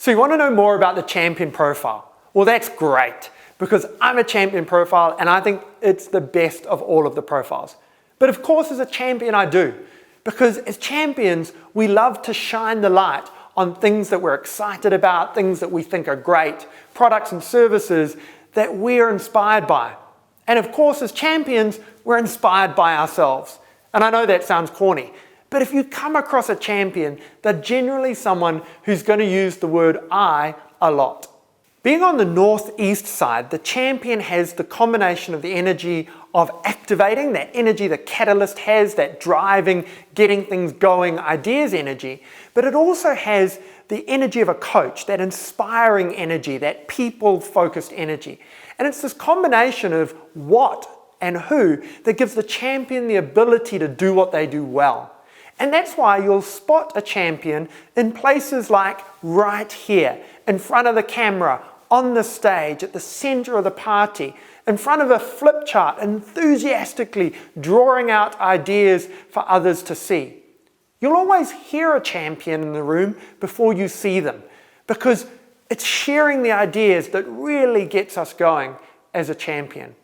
So you want to know more about the champion profile? Well, that's great, because I'm a champion profile and I think it's the best of all of the profiles. But of course, as a champion, I do. Because as champions, we love to shine the light on things that we're excited about, things that we think are great, products and services that we're inspired by. And of course, as champions, we're inspired by ourselves. And I know that sounds corny, but if you come across a champion, they're generally someone who's going to use the word I a lot. Being on the northeast side, the champion has the combination of the energy of activating, that energy the catalyst has, that driving, getting things going, ideas energy, but it also has the energy of a coach, that inspiring energy, that people-focused energy. And it's this combination of what and who that gives the champion the ability to do what they do well. And that's why you'll spot a champion in places like right here, in front of the camera, on the stage, at the center of the party, in front of a flip chart, enthusiastically drawing out ideas for others to see. You'll always hear a champion in the room before you see them, because it's sharing the ideas that really gets us going as a champion.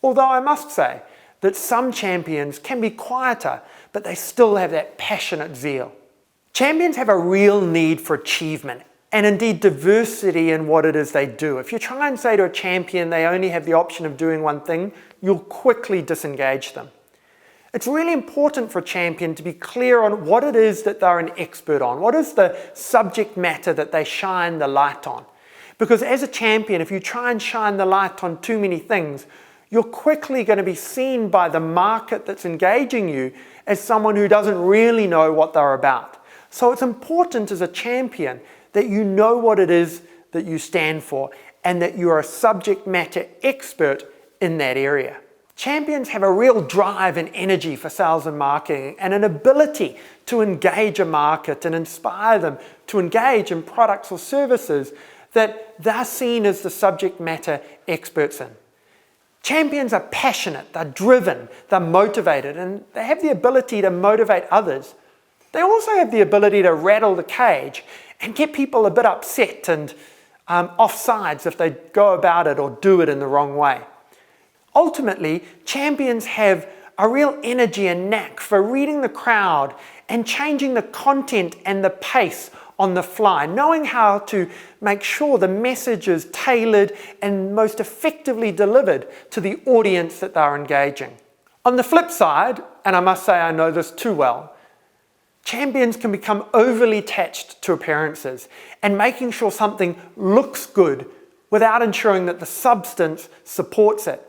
Although I must say that some champions can be quieter, but they still have that passionate zeal. Champions have a real need for achievement, and indeed diversity in what it is they do. If you try and say to a champion they only have the option of doing one thing, you'll quickly disengage them. It's really important for a champion to be clear on what it is that they're an expert on. What is the subject matter that they shine the light on? Because as a champion, if you try and shine the light on too many things, you're quickly going to be seen by the market that's engaging you as someone who doesn't really know what they're about. So it's important as a champion that you know what it is that you stand for and that you're a subject matter expert in that area. Champions have a real drive and energy for sales and marketing and an ability to engage a market and inspire them to engage in products or services that they're seen as the subject matter experts in. Champions are passionate, they're driven, they're motivated, and they have the ability to motivate others. They also have the ability to rattle the cage and get people a bit upset and off sides if they go about it or do it in the wrong way. Ultimately, champions have a real energy and knack for reading the crowd and changing the content and the pace on the fly, knowing how to make sure the message is tailored and most effectively delivered to the audience that they're engaging. On the flip side, and I must say I know this too well, champions can become overly attached to appearances and making sure something looks good without ensuring that the substance supports it.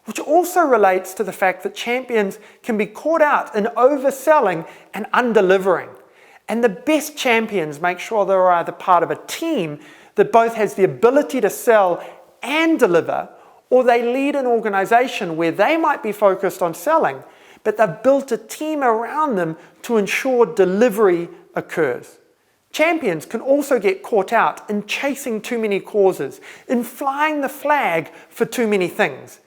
Which also relates to the fact that champions can be caught out in overselling and undelivering. And the best champions make sure they're either part of a team that both has the ability to sell and deliver, or they lead an organization where they might be focused on selling, but they've built a team around them to ensure delivery occurs. Champions can also get caught out in chasing too many causes, in flying the flag for too many things,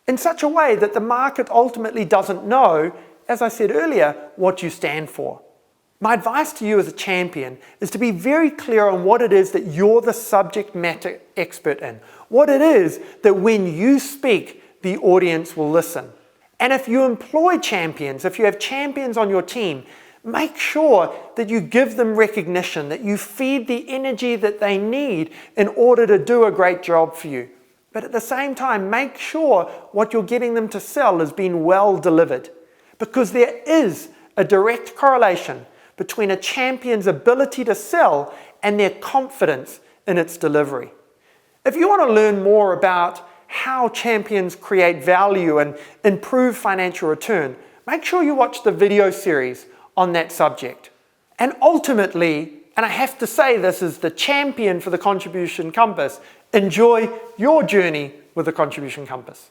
in such a way that the market ultimately doesn't know, as I said earlier, what you stand for. My advice to you as a champion is to be very clear on what it is that you're the subject matter expert in, what it is that when you speak, the audience will listen. And if you employ champions, if you have champions on your team, make sure that you give them recognition, that you feed the energy that they need in order to do a great job for you. But at the same time, make sure what you're getting them to sell has been well delivered, because there is a direct correlation between a champion's ability to sell and their confidence in its delivery. If you want to learn more about how champions create value and improve financial return, make sure you watch the video series on that subject. And ultimately, and I have to say this as the champion for the Contribution Compass, enjoy your journey with the Contribution Compass.